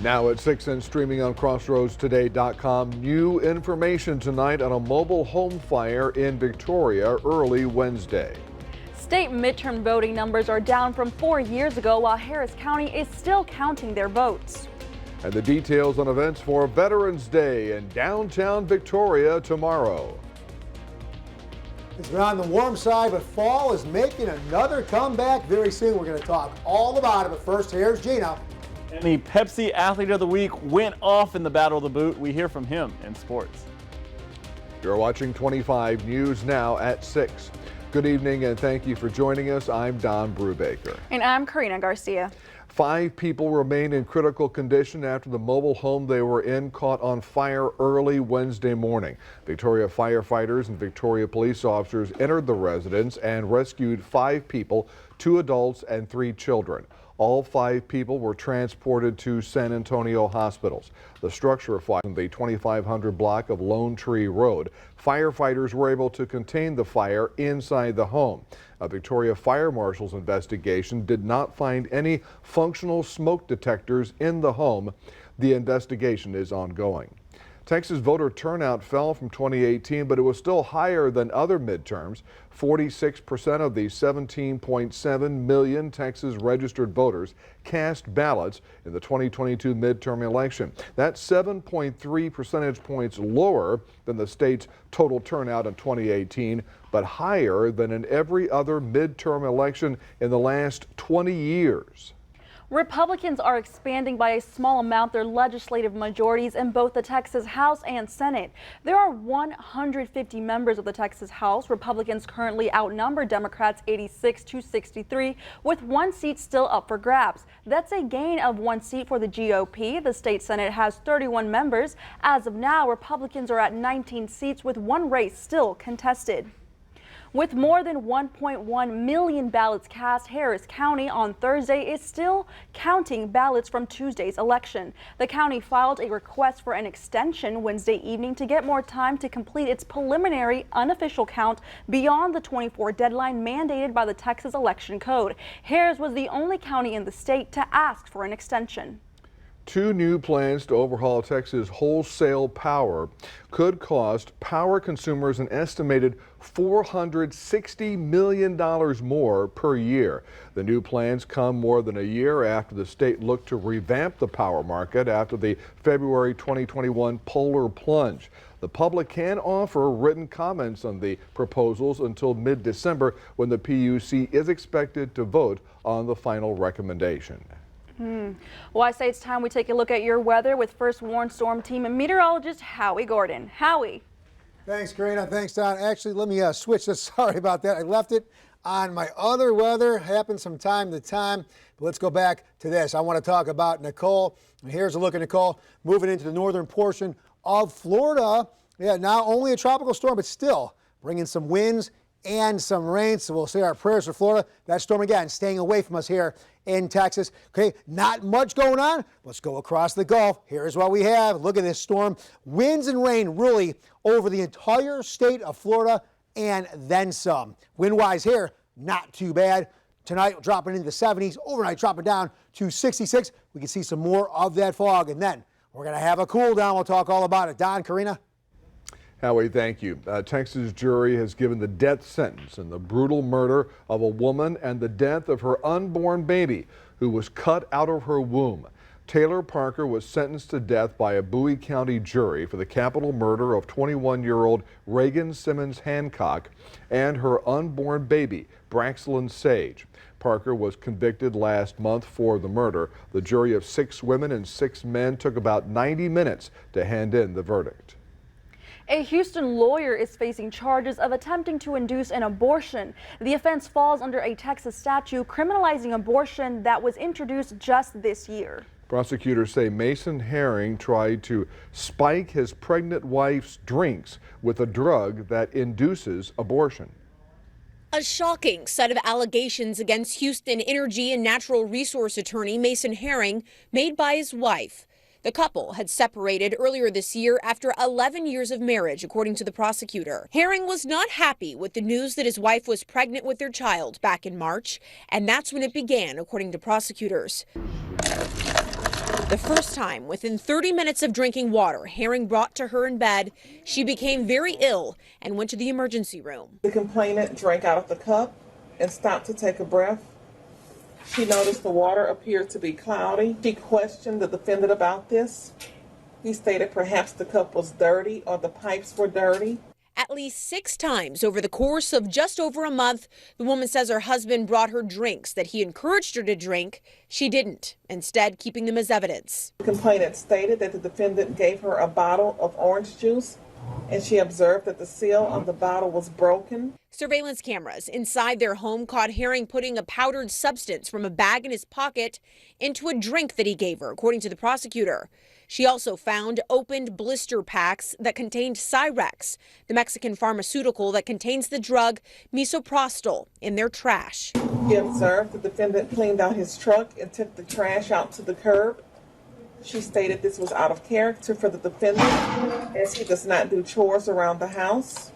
Now at 6 and streaming on crossroadstoday.com. New information tonight on a mobile home fire in Victoria early Wednesday. State midterm voting numbers are down from 4 years ago, while Harris County is still counting their votes. And the details on events for Veterans Day in downtown Victoria tomorrow. It's been on the warm side, but fall is making another comeback very soon. We're going to talk all about it, but first, here's Gina. And the Pepsi Athlete of the Week went off in the Battle of the Boot. We hear from him in sports. You're watching 25 News now at 6. Good evening and thank you for joining us. I'm Don Brubaker. And I'm Karina Garcia. 5 people remain in critical condition after the mobile home they were in caught on fire early Wednesday morning. Victoria firefighters and Victoria police officers entered the residence and rescued 5 people, 2 adults and 3 children. All 5 people were transported to San Antonio hospitals. The structure fire in the 2500 block of Lone Tree Road. Firefighters were able to contain the fire inside the home. A Victoria Fire Marshal's investigation did not find any functional smoke detectors in the home. The investigation is ongoing. Texas voter turnout fell from 2018, but it was still higher than other midterms. 46% of the 17.7 million Texas registered voters cast ballots in the 2022 midterm election. That's 7.3 percentage points lower than the state's total turnout in 2018, but higher than in every other midterm election in the last 20 years. Republicans are expanding by a small amount their legislative majorities in both the Texas House and Senate. There are 150 members of the Texas House. Republicans currently outnumber Democrats 86-63, with 1 seat still up for grabs. That's a gain of 1 seat for the GOP. The state Senate has 31 members. As of now, Republicans are at 19 seats with 1 race still contested. With more than 1.1 million ballots cast, Harris County on Thursday is still counting ballots from Tuesday's election. The county filed a request for an extension Wednesday evening to get more time to complete its preliminary unofficial count beyond the 24 deadline mandated by the Texas Election Code. Harris was the only county in the state to ask for an extension. 2 new plans to overhaul Texas wholesale power could cost power consumers an estimated $460 million more per year. The new plans come more than a year after the state looked to revamp the power market after the February 2021 polar plunge. The public can offer written comments on the proposals until mid-December, when the PUC is expected to vote on the final recommendation. Well, I say it's time we take a look at your weather with First Warn Storm Team and meteorologist Howie Gordon. Howie. Thanks, Karina. Thanks, Don. Actually, let me switch this. Sorry about that. I left it on my other weather. Happens from time to time. But let's go back to this. I want to talk about Nicole. And here's a look at Nicole moving into the northern portion of Florida. Yeah, not only a tropical storm, but still bringing some winds and some rain. So we'll say our prayers for Florida. That storm again staying away from us here in Texas. Okay, not much going on. Let's go across the Gulf. Here's what we have. Look at this storm. Winds and rain really over the entire state of Florida and then some. Wind-wise here, not too bad. Tonight dropping into the 70s. Overnight dropping down to 66. We can see some more of that fog. And then we're going to have a cool down. We'll talk all about it. Don, Karina. Howie, thank you. A Texas jury has given the death sentence in the brutal murder of a woman and the death of her unborn baby who was cut out of her womb. Taylor Parker was sentenced to death by a Bowie County jury for the capital murder of 21-year-old Reagan Simmons Hancock and her unborn baby, Braxlyn Sage. Parker was convicted last month for the murder. The jury of 6 women and 6 men took about 90 minutes to hand in the verdict. A Houston lawyer is facing charges of attempting to induce an abortion. The offense falls under a Texas statute criminalizing abortion that was introduced just this year. Prosecutors say Mason Herring tried to spike his pregnant wife's drinks with a drug that induces abortion. A shocking set of allegations against Houston energy and natural resource attorney Mason Herring made by his wife. The couple had separated earlier this year after 11 years of marriage, according to the prosecutor. Herring was not happy with the news that his wife was pregnant with their child back in March, and that's when it began, according to prosecutors. The first time, within 30 minutes of drinking water Herring brought to her in bed, she became very ill and went to the emergency room. The complainant drank out of the cup and stopped to take a breath. She noticed the water appeared to be cloudy. She questioned the defendant about this. He stated perhaps the cup was dirty or the pipes were dirty. At least 6 times over the course of just over a month, the woman says her husband brought her drinks that he encouraged her to drink. She didn't, instead keeping them as evidence. The complainant stated that the defendant gave her a bottle of orange juice, and she observed that the seal on the bottle was broken. Surveillance cameras inside their home caught Herring putting a powdered substance from a bag in his pocket into a drink that he gave her, according to the prosecutor. She also found opened blister packs that contained Cyrex, the Mexican pharmaceutical that contains the drug misoprostol, in their trash. He observed the defendant cleaned out his truck and took the trash out to the curb. She stated this was out of character for the defendant, as he does not do chores around the house.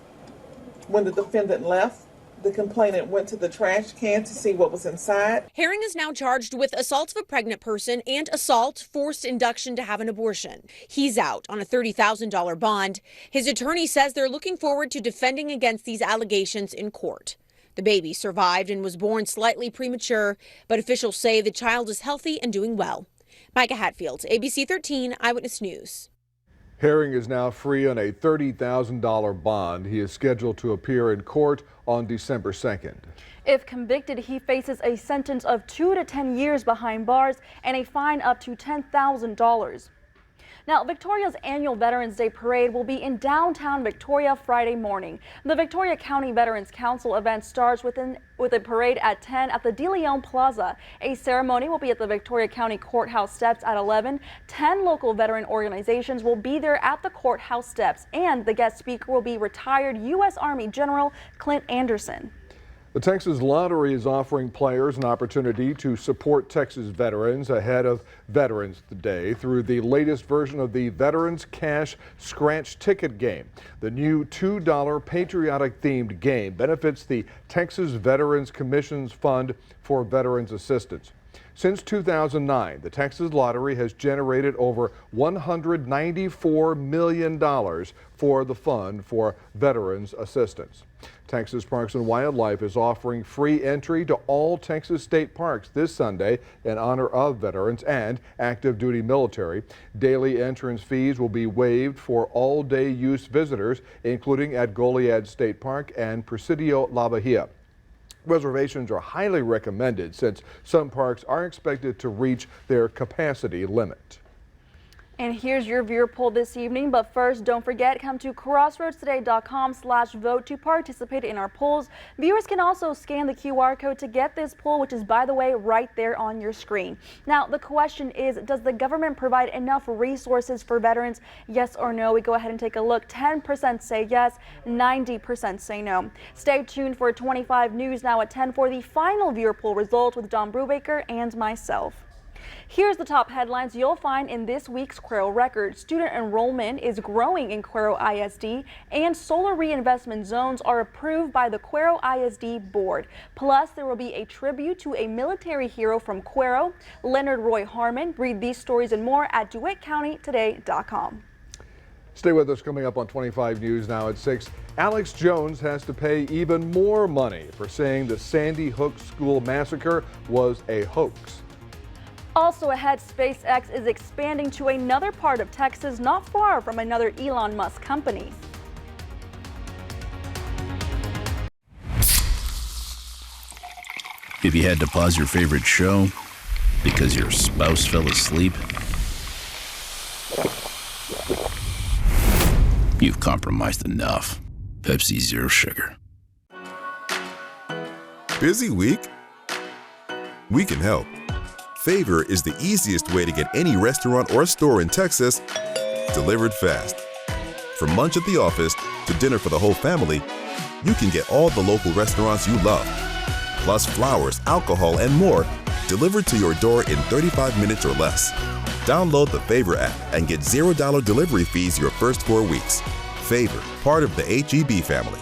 When the defendant left, the complainant went to the trash can to see what was inside. Herring is now charged with assault of a pregnant person and assault, forced induction to have an abortion. He's out on a $30,000 bond. His attorney says they're looking forward to defending against these allegations in court. The baby survived and was born slightly premature, but officials say the child is healthy and doing well. Micah Hatfield, ABC 13 Eyewitness News. Herring is now free on a $30,000 bond. He is scheduled to appear in court on December 2nd. If convicted, he faces a sentence of 2 to 10 years behind bars and a fine up to $10,000. Now, Victoria's annual Veterans Day Parade will be in downtown Victoria Friday morning. The Victoria County Veterans Council event starts with a parade at 10 at the De Leon Plaza. A ceremony will be at the Victoria County Courthouse steps at 11. 10 local veteran organizations will be there at the courthouse steps, and the guest speaker will be retired U.S. Army General Clint Anderson. The Texas Lottery is offering players an opportunity to support Texas veterans ahead of Veterans Day through the latest version of the Veterans Cash Scratch Ticket game. The new $2 patriotic-themed game benefits the Texas Veterans Commission's Fund for Veterans Assistance. Since 2009, the Texas Lottery has generated over $194 million for the Fund for Veterans Assistance. Texas Parks and Wildlife is offering free entry to all Texas state parks this Sunday in honor of veterans and active duty military. Daily entrance fees will be waived for all-day use visitors, including at Goliad State Park and Presidio La Bahia. Reservations are highly recommended since some parks are expected to reach their capacity limit. And here's your viewer poll this evening. But first, don't forget, come to crossroadstoday.com/vote to participate in our polls. Viewers can also scan the QR code to get this poll, which is, by the way, right there on your screen. Now, the question is, does the government provide enough resources for veterans? Yes or no? We go ahead and take a look. 10% say yes, 90% say no. Stay tuned for 25 News now at 10 for the final viewer poll results with Don Brubaker and myself. Here's the top headlines you'll find in this week's Cuero Record. Student enrollment is growing in Cuero ISD, and solar reinvestment zones are approved by the Cuero ISD board. Plus, there will be a tribute to a military hero from Cuero, Leonard Roy Harmon. Read these stories and more at DeWittCountyToday.com. Stay with us. Coming up on 25 News now at 6. Alex Jones has to pay even more money for saying the Sandy Hook school massacre was a hoax. Also ahead, SpaceX is expanding to another part of Texas not far from another Elon Musk company. If you had to pause your favorite show because your spouse fell asleep, you've compromised enough. Pepsi Zero Sugar. Busy week? We can help. Favor is the easiest way to get any restaurant or store in Texas delivered fast. From lunch at the office to dinner for the whole family, you can get all the local restaurants you love, plus flowers, alcohol, and more delivered to your door in 35 minutes or less. Download the Favor app and get $0 delivery fees your first 4 weeks. Favor, part of the HEB family.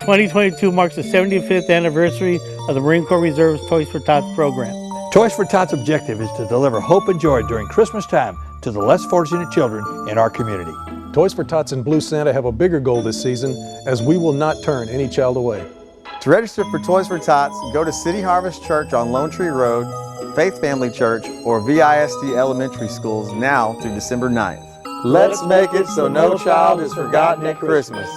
2022 marks the 75th anniversary of the Marine Corps Reserve's Toys for Tots program. Toys for Tots' objective is to deliver hope and joy during Christmas time to the less fortunate children in our community. Toys for Tots and Blue Santa have a bigger goal this season, as we will not turn any child away. To register for Toys for Tots, go to City Harvest Church on Lone Tree Road, Faith Family Church, or VISD Elementary Schools now through December 9th. Let's make it so no child is forgotten at Christmas.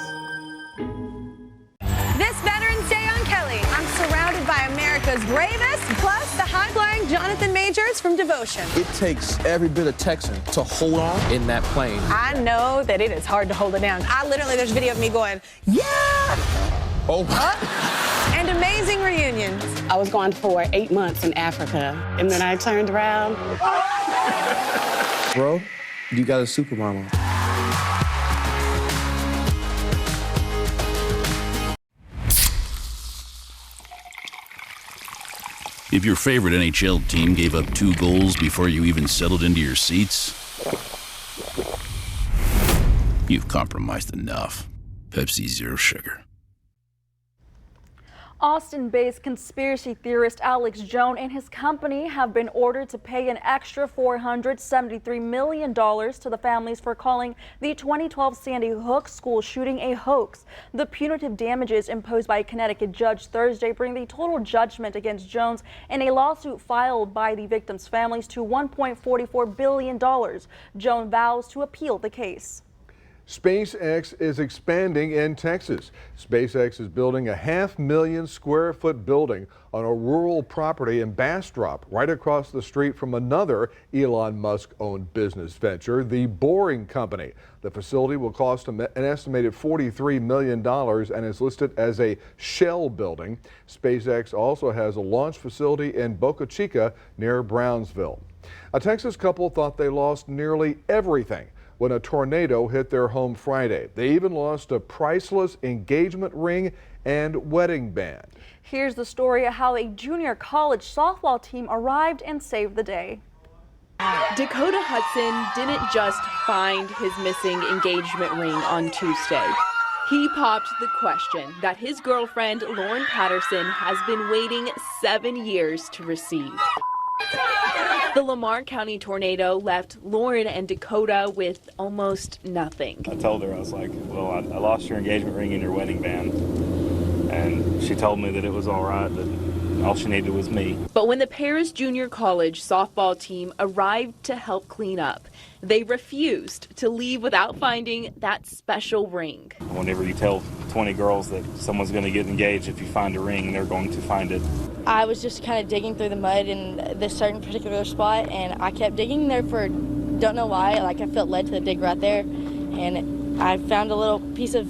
This Veterans Day on Kelly, I'm surrounded by America's bravest, plus the high-flying Jonathan Majors from Devotion. It takes every bit of Texan to hold on in that plane. I know that it is hard to hold it down. There's video of me going, yeah! Oh. And amazing reunions. I was gone for 8 months in Africa, and then I turned around. Bro, you got a super mama. If your favorite NHL team gave up 2 goals before you even settled into your seats, you've compromised enough. Pepsi Zero Sugar. Austin-based conspiracy theorist Alex Jones and his company have been ordered to pay an extra $473 million to the families for calling the 2012 Sandy Hook school shooting a hoax. The punitive damages imposed by a Connecticut judge Thursday bring the total judgment against Jones in a lawsuit filed by the victims' families to $1.44 billion. Jones vows to appeal the case. SpaceX is expanding in Texas. SpaceX is building a 500,000 square foot building on a rural property in Bastrop, right across the street from another Elon Musk-owned business venture, the Boring Company. The facility will cost an estimated $43 million and is listed as a shell building. SpaceX also has a launch facility in Boca Chica near Brownsville. A Texas couple thought they lost nearly everything when a tornado hit their home Friday. They even lost a priceless engagement ring and wedding band. Here's the story of how a junior college softball team arrived and saved the day. Dakota Hudson didn't just find his missing engagement ring on Tuesday. He popped the question that his girlfriend, Lauren Patterson, has been waiting 7 years to receive. The Lamar County tornado left Lauren and Dakota with almost nothing. I told her, I was like, well, I lost your engagement ring and your wedding band. And she told me that it was all right, that all she needed was me. But when the Paris Junior College softball team arrived to help clean up, they refused to leave without finding that special ring. Whenever you tell 20 girls that someone's going to get engaged, if you find a ring, they're going to find it. I was just kind of digging through the mud in this certain particular spot, and I kept digging there for, don't know why, like I felt led to the dig right there, and I found a little piece of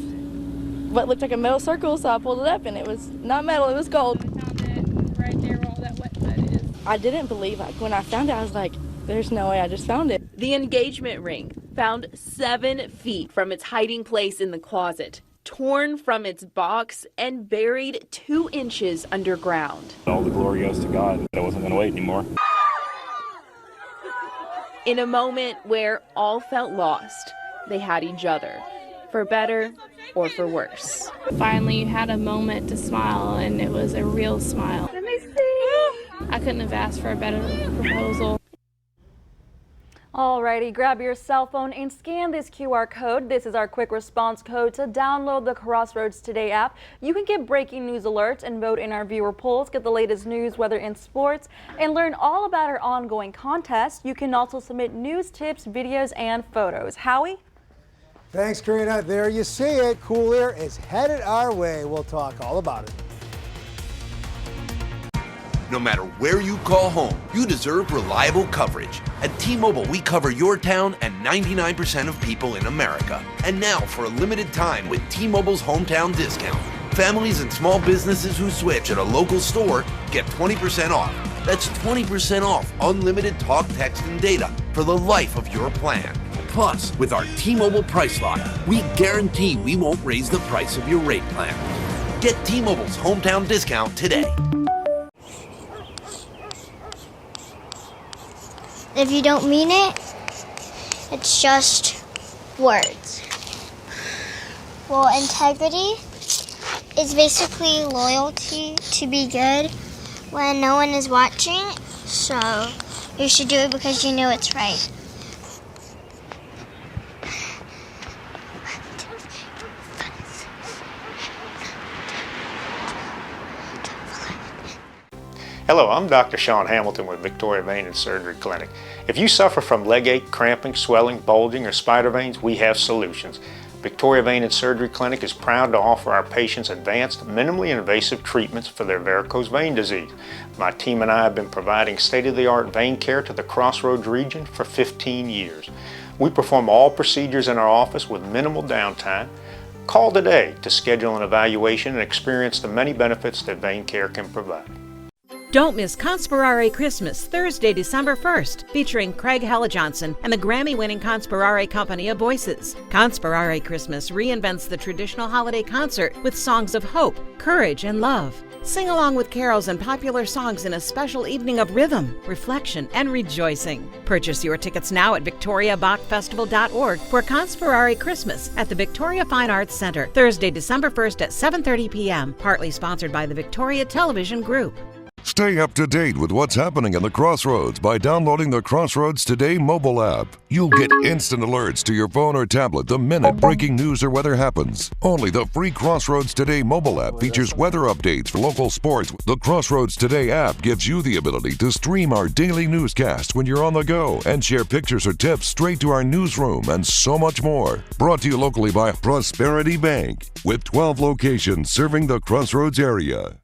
what looked like a metal circle, so I pulled it up, and it was not metal, it was gold. I found it right there where all that wet mud is. I didn't believe it. When I found it, I was like, there's no way, I just found it. The engagement ring, found 7 feet from its hiding place in the closet, torn from its box and buried 2 inches underground. All the glory goes to God. I wasn't going to wait anymore. In a moment where all felt lost, they had each other, for better or for worse. Finally had a moment to smile, and it was a real smile. Let me see. I couldn't have asked for a better proposal. Alrighty, grab your cell phone and scan this QR code. This is our quick response code to download the Crossroads Today app. You can get breaking news alerts and vote in our viewer polls, get the latest news, weather, and sports, and learn all about our ongoing contest. You can also submit news, tips, videos, and photos. Howie? Thanks, Karina. There you see it. Cool air is headed our way. We'll talk all about it. No matter where you call home, you deserve reliable coverage. At T-Mobile, we cover your town and 99% of people in America. And now, for a limited time with T-Mobile's hometown discount, families and small businesses who switch at a local store get 20% off. That's 20% off unlimited talk, text, and data for the life of your plan. Plus, with our T-Mobile Price Lock, we guarantee we won't raise the price of your rate plan. Get T-Mobile's hometown discount today. If you don't mean it, it's just words. Well, integrity is basically loyalty to be good when no one is watching So you should do it because you know it's right. Hello, I'm Dr. Sean Hamilton with Victoria Vein and Surgery Clinic. If you suffer from leg ache, cramping, swelling, bulging, or spider veins, we have solutions. Victoria Vein and Surgery Clinic is proud to offer our patients advanced, minimally invasive treatments for their varicose vein disease. My team and I have been providing state-of-the-art vein care to the Crossroads region for 15 years. We perform all procedures in our office with minimal downtime. Call today to schedule an evaluation and experience the many benefits that vein care can provide. Don't miss Conspirare Christmas, Thursday, December 1st, featuring Craig Hella-Johnson and the Grammy-winning Conspirare Company of Voices. Conspirare Christmas reinvents the traditional holiday concert with songs of hope, courage, and love. Sing along with carols and popular songs in a special evening of rhythm, reflection, and rejoicing. Purchase your tickets now at victoriabachfestival.org for Conspirare Christmas at the Victoria Fine Arts Center, Thursday, December 1st at 7:30 p.m., partly sponsored by the Victoria Television Group. Stay up to date with what's happening in the Crossroads by downloading the Crossroads Today mobile app. You'll get instant alerts to your phone or tablet the minute breaking news or weather happens. Only the free Crossroads Today mobile app features weather updates for local sports. The Crossroads Today app gives you the ability to stream our daily newscasts when you're on the go and share pictures or tips straight to our newsroom and so much more. Brought to you locally by Prosperity Bank with 12 locations serving the Crossroads area.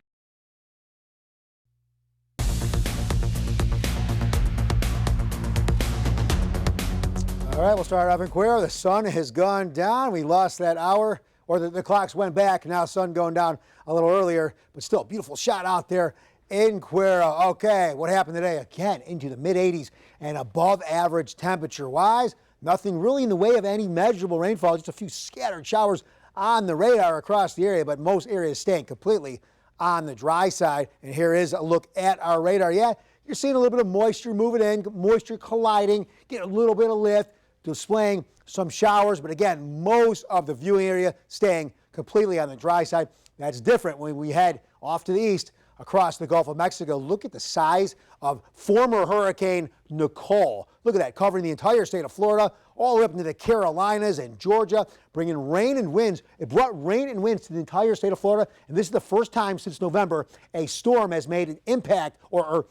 All right, we'll start off in Cuero. The sun has gone down. We lost that hour, or the clocks went back. Now sun going down a little earlier, but still beautiful shot out there in Cuero. Okay, what happened today? Again, into the mid-80s and above average temperature-wise. Nothing really in the way of any measurable rainfall, just a few scattered showers on the radar across the area, but most areas staying completely on the dry side. And here is a look at our radar. Yeah, you're seeing a little bit of moisture moving in, moisture colliding, getting a little bit of lift, displaying some showers, but again, most of the viewing area staying completely on the dry side. That's different when we head off to the east across the Gulf of Mexico. Look at the size of former Hurricane Nicole. Look at that, covering the entire state of Florida, all the way up into the Carolinas and Georgia, bringing rain and winds. It brought rain and winds to the entire state of Florida, and this is the first time since November a storm has made an impact or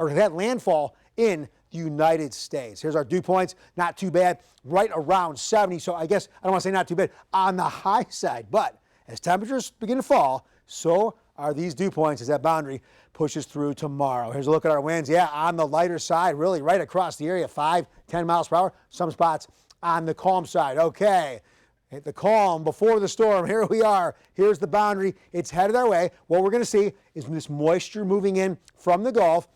had landfall in the United States. Here's our dew points. Not too bad, right around 70. So I guess I don't want to say not too bad on the high side, but as temperatures begin to fall, so are these dew points as that boundary pushes through tomorrow. Here's a look at our winds. Yeah, on the lighter side, really right across the area, 5, 10 miles per hour. Some spots on the calm side. Okay, at the calm before the storm, here we are. Here's the boundary. It's headed our way. What we're going to see is this moisture moving in from the Gulf.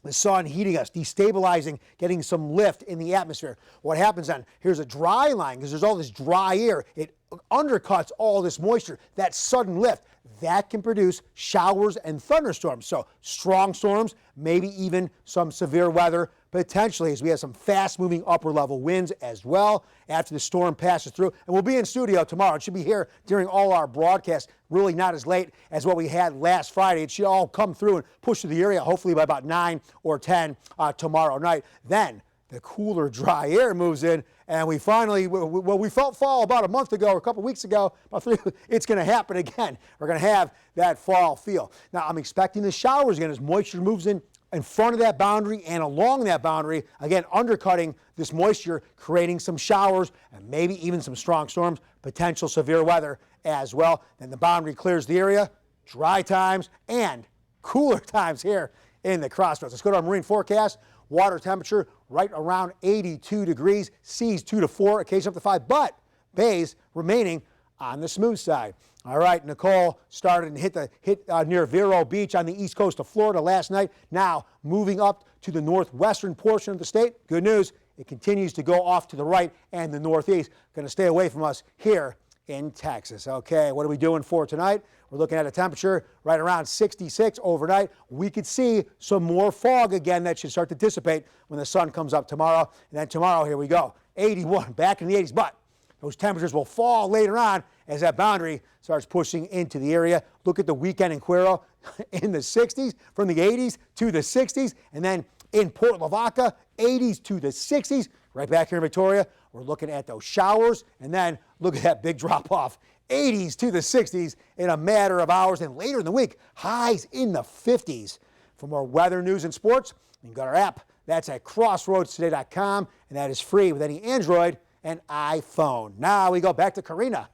The sun heating us, destabilizing, getting some lift in the atmosphere. What happens then? Here's a dry line because there's all this dry air. It undercuts all this moisture. That sudden lift, that can produce showers and thunderstorms. So strong storms, maybe even some severe weather potentially, as we have some fast-moving upper-level winds as well after the storm passes through. And we'll be in studio tomorrow. It should be here during all our broadcasts, really not as late as what we had last Friday. It should all come through and push through the area, hopefully by about 9 or 10 tomorrow night. Then the cooler, dry air moves in, and we finally, well, we felt fall about a month ago or a couple weeks ago, about 3, it's going to happen again. We're going to have that fall feel. Now, I'm expecting the showers again as moisture moves in front of that boundary and along that boundary, again, undercutting this moisture, creating some showers and maybe even some strong storms, potential severe weather as well. Then the boundary clears the area, dry times and cooler times here in the Crossroads. Let's go to our marine forecast. Water temperature right around 82 degrees, seas 2 to 4, occasionally up to 5, but bays remaining on the smooth side. All right, Nicole started and hit near Vero Beach on the east coast of Florida last night. Now moving up to the northwestern portion of the state. Good news, it continues to go off to the right and the northeast. Going to stay away from us here in Texas. Okay, what are we doing for tonight? We're looking at a temperature right around 66 overnight. We could see some more fog again that should start to dissipate when the sun comes up tomorrow. And then tomorrow, here we go, 81, back in the 80s. But Those temperatures will fall later on as that boundary starts pushing into the area. Look at the weekend in Cuero in the 60s, from the 80s to the 60s, and then in Port Lavaca, 80s to the 60s. Right back here in Victoria, we're looking at those showers, and then look at that big drop off. 80s to the 60s in a matter of hours, and later in the week, highs in the 50s. For more weather, news, and sports, you can go to our app. That's at crossroadstoday.com, and that is free with any Android and iPhone. Now we go back to Karina.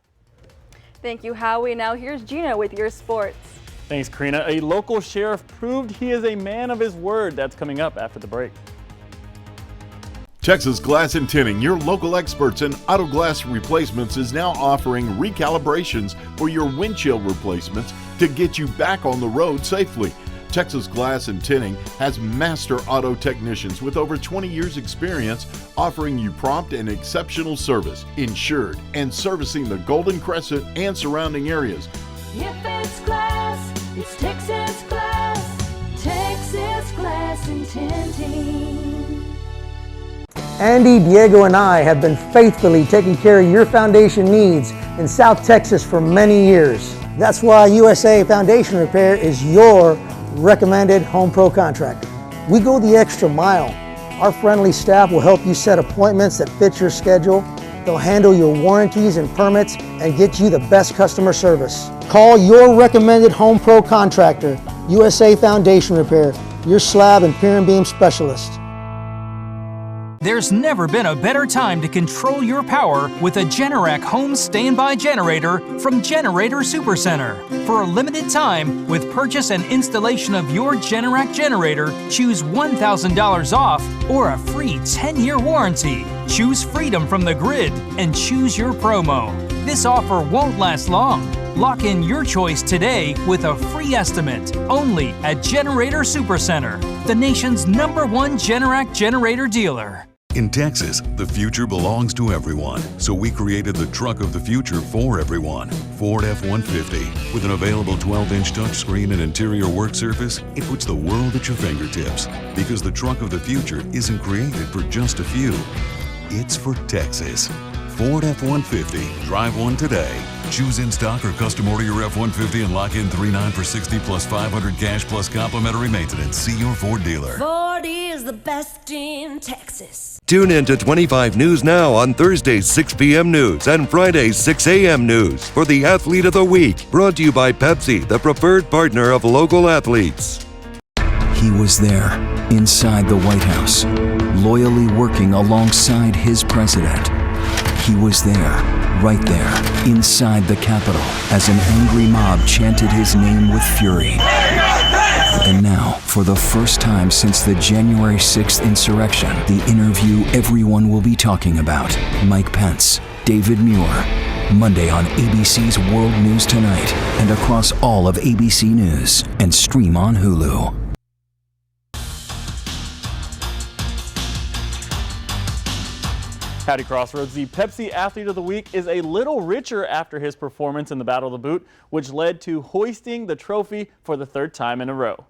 Thank you, Howie. Now here's Gino with your sports. Thanks, Karina. A local sheriff proved he is a man of his word. That's coming up after the break. Texas Glass and Tinning, your local experts in auto glass replacements, is now offering recalibrations for your windshield replacements to get you back on the road safely. Texas Glass and Tinning has master auto technicians with over 20 years experience, offering you prompt and exceptional service, insured, and servicing the Golden Crescent and surrounding areas. If it's glass, it's Texas Glass. Texas Glass and Tinting. Andy, Diego, and I have been faithfully taking care of your foundation needs in South Texas for many years. That's why USA Foundation Repair is your recommended home pro contractor. We go the extra mile. Our friendly staff will help you set appointments that fit your schedule. They'll handle your warranties and permits and get you the best customer service. Call your recommended home pro contractor, USA Foundation Repair, your slab and pier and beam specialist. There's never been a better time to control your power with a Generac home standby generator from Generator Supercenter. For a limited time, with purchase and installation of your Generac generator, choose $1,000 off or a free 10-year warranty. Choose freedom from the grid and choose your promo. This offer won't last long. Lock in your choice today with a free estimate only at Generator Supercenter, the nation's #1 Generac generator dealer. In Texas, the future belongs to everyone, so we created the truck of the future for everyone. Ford F-150. With an available 12-inch touchscreen and interior work surface, it puts the world at your fingertips. Because the truck of the future isn't created for just a few. It's for Texas. Ford F-150. Drive one today. Choose in stock or custom order your F-150 and lock in $3,900 for $60 plus $500 cash plus complimentary maintenance. See your Ford dealer. Ford is the best in Texas. Tune in to 25 News Now on Thursdays 6 p.m. news and Fridays 6 a.m. news for the Athlete of the Week. Brought to you by Pepsi, the preferred partner of local athletes. He was there, inside the White House, loyally working alongside his president. He was there, right there, inside the Capitol, as an angry mob chanted his name with fury. And now, for the first time since the January 6th insurrection, the interview everyone will be talking about. Mike Pence, David Muir, Monday on ABC's World News Tonight and across all of ABC News and stream on Hulu. Howdy Crossroads, the Pepsi Athlete of the Week is a little richer after his performance in the Battle of the Boot, which led to hoisting the trophy for the third time in a row.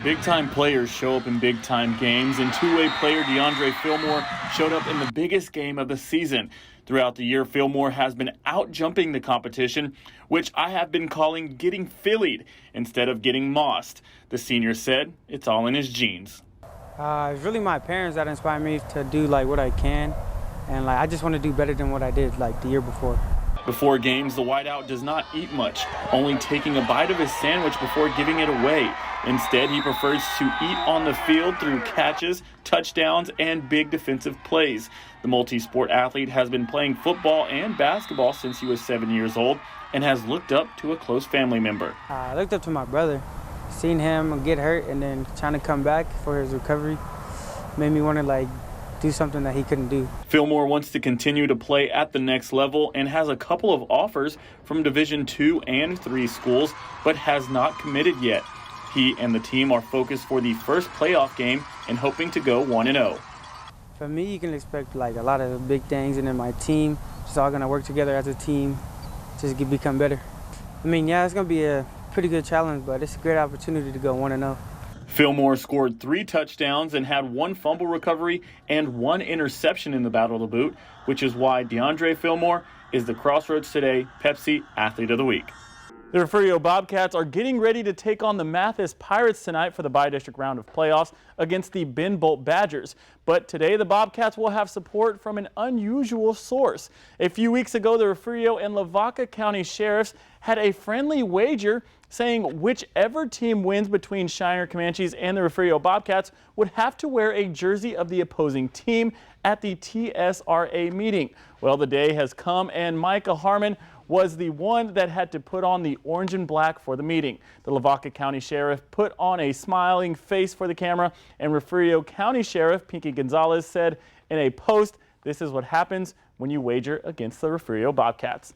Big-time players show up in big-time games, and two-way player DeAndre Fillmore showed up in the biggest game of the season. Throughout the year, Fillmore has been out-jumping the competition, which I have been calling getting Phillied instead of getting mossed. The senior said it's all in his genes. It's really my parents that inspire me to do what I can, and I just want to do better than what I did the year before. Before games, the wideout does not eat much, only taking a bite of his sandwich before giving it away. Instead, he prefers to eat on the field through catches, touchdowns, and big defensive plays. The multi-sport athlete has been playing football and basketball since he was 7 years old and has looked up to a close family member. I looked up to my brother. Seeing him get hurt and then trying to come back for his recovery made me want to do something that he couldn't do. Fillmore wants to continue to play at the next level and has a couple of offers from Division II and III schools, but has not committed yet. He and the team are focused for the first playoff game and hoping to go 1-0. For me, you can expect a lot of big things, and then my team just all gonna work together as a team, just become better. I mean, yeah, it's gonna be a pretty good challenge, but it's a great opportunity to go 1-0. Fillmore scored 3 touchdowns and had 1 fumble recovery and 1 interception in the Battle of the Boot, which is why DeAndre Fillmore is the Crossroads Today Pepsi Athlete of the Week. The Refugio Bobcats are getting ready to take on the Mathis Pirates tonight for the bi-district round of playoffs against the Ben Bolt Badgers. But today the Bobcats will have support from an unusual source. A few weeks ago, the Refugio and Lavaca County Sheriffs had a friendly wager saying whichever team wins between Shiner Comanches and the Refugio Bobcats would have to wear a jersey of the opposing team at the TSRA meeting. Well, the day has come and Micah Harmon was the one that had to put on the orange and black for the meeting. The Lavaca County Sheriff put on a smiling face for the camera, and Refugio County Sheriff Pinky Gonzalez said in a post, "This is what happens when you wager against the Refugio Bobcats."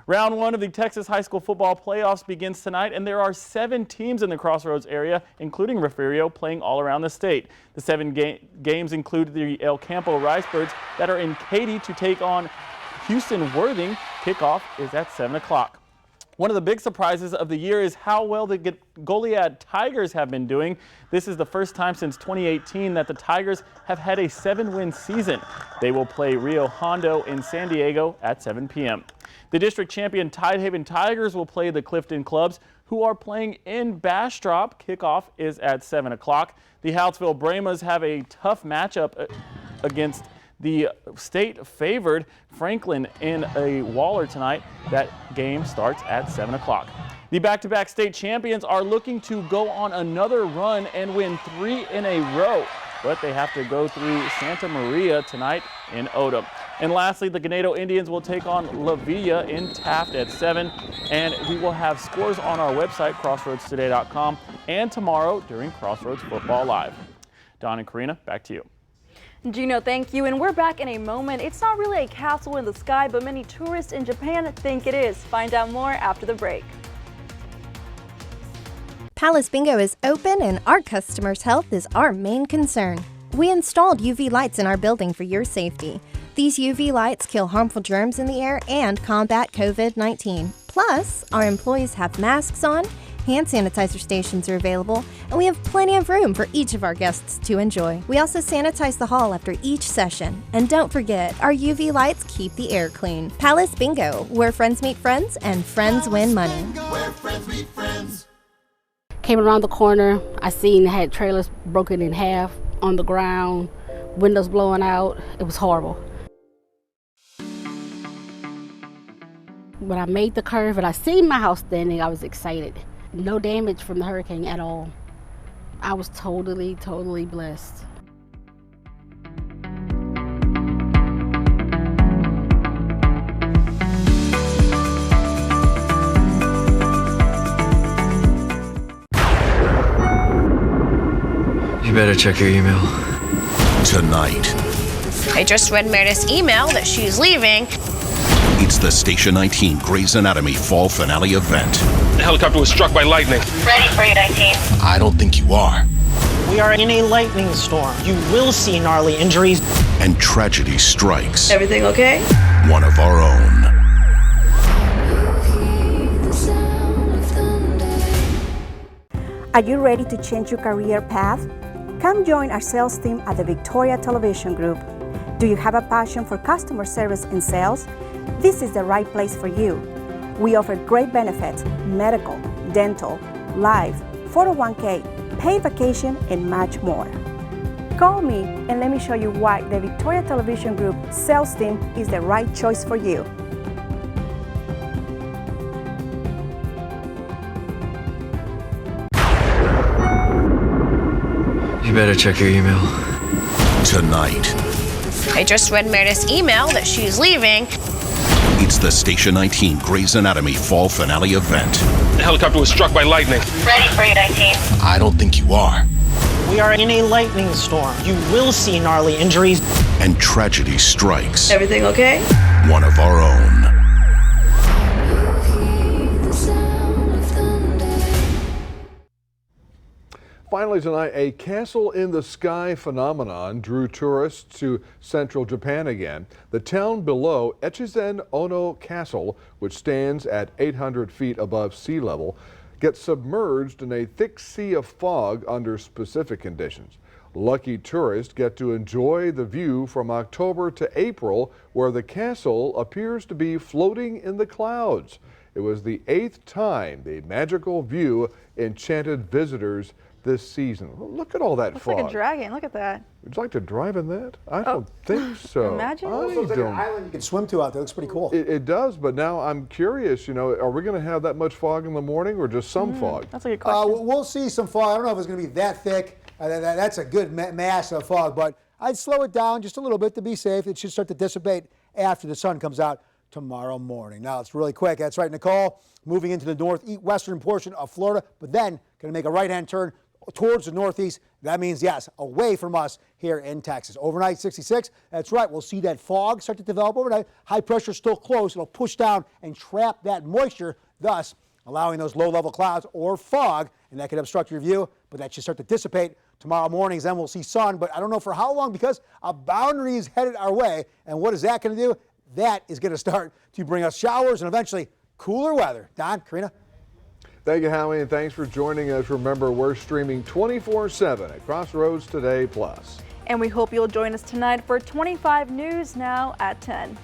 Round 1 of the Texas High School Football Playoffs begins tonight, and there are 7 teams in the Crossroads area, including Refugio, playing all around the state. The 7 games include the El Campo Ricebirds that are in Katy to take on Houston Worthing. Kickoff is at 7 o'clock. One of the big surprises of the year is how well the Goliad Tigers have been doing. This is the first time since 2018 that the Tigers have had a 7-win season. They will play Rio Hondo in San Diego at 7 p.m. The district champion Tidehaven Tigers will play the Clifton Clubs, who are playing in Bastrop. Kickoff is at 7 o'clock. The Hallettsville Brahmas have a tough matchup against the state-favored Franklin in a Waller tonight. That game starts at 7 o'clock. The back-to-back state champions are looking to go on another run and win 3 in a row, but they have to go through Santa Maria tonight in Odom. And lastly, the Ganado Indians will take on La Villa in Taft at 7, and we will have scores on our website, crossroadstoday.com, and tomorrow during Crossroads Football Live. Don and Karina, back to you. Gino, thank you. And we're back in a moment. It's not really a castle in the sky, but many tourists in Japan think it is. Find out more after the break. Palace Bingo is open and our customers' health is our main concern. We installed UV lights in our building for your safety. These UV lights kill harmful germs in the air and combat COVID-19. Plus, our employees have masks on, hand sanitizer stations are available, and we have plenty of room for each of our guests to enjoy. We also sanitize the hall after each session. And don't forget, our UV lights keep the air clean. Palace Bingo, where friends meet friends and friends win money. Where friends meet friends. Came around the corner, I seen had trailers broken in half on the ground, windows blowing out. It was horrible. When I made the curve and I seen my house standing, I was excited. No damage from the hurricane at all. I was totally blessed. You better check your email. Tonight. I just read Meredith's email that she's leaving. It's the Station 19 Grey's Anatomy fall finale event. The helicopter was struck by lightning. Ready for you, 19. I don't think you are. We are in a lightning storm. You will see gnarly injuries. And tragedy strikes. Everything okay? One of our own. Are you ready to change your career path? Come join our sales team at the Victoria Television Group. Do you have a passion for customer service and sales? This is the right place for you. We offer great benefits, medical, dental, life, 401k, paid vacation, and much more. Call me and let me show you why the Victoria Television Group sales team is the right choice for you. You better check your email. Tonight. I just read Meredith's email that she's leaving. It's the Station 19 Grey's Anatomy fall finale event. The helicopter was struck by lightning. Ready for you, 19. I don't think you are. We are in a lightning storm. You will see gnarly injuries. And tragedy strikes. Everything okay? One of our own. Finally tonight, a castle in the sky phenomenon drew tourists to central Japan again. The town below Echizen Ono Castle, which stands at 800 feet above sea level, get submerged in a thick sea of fog under specific conditions. Lucky tourists get to enjoy the view from October to April, where the castle appears to be floating in the clouds. It was the 8th time the magical view enchanted visitors this season. Look at all that Looks fog. like a dragon. Look at that. Would you like to drive in that? I don't think so. Imagine. It looks like an island you can swim to out there. It looks pretty cool. It does, but now I'm curious, are we going to have that much fog in the morning or just some fog? That's a good question. We'll see some fog. I don't know if it's going to be that thick. That's a good mass of fog, but I'd slow it down just a little bit to be safe. It should start to dissipate after the sun comes out tomorrow morning. Now, it's really quick. That's right, Nicole. Moving into the northwestern portion of Florida, but then going to make a right-hand turn towards the northeast. That means, yes, away from us here in Texas. Overnight, 66. That's right. We'll see that fog start to develop overnight. High pressure still close. It'll push down and trap that moisture, thus allowing those low-level clouds or fog, and that could obstruct your view, but that should start to dissipate tomorrow mornings. Then we'll see sun, but I don't know for how long because a boundary is headed our way. And what is that going to do? That is going to start to bring us showers and eventually cooler weather. Don, Karina? Thank you, Howie, and thanks for joining us. Remember, we're streaming 24/7 at Crossroads Today Plus. And we hope you'll join us tonight for 25 News Now at 10.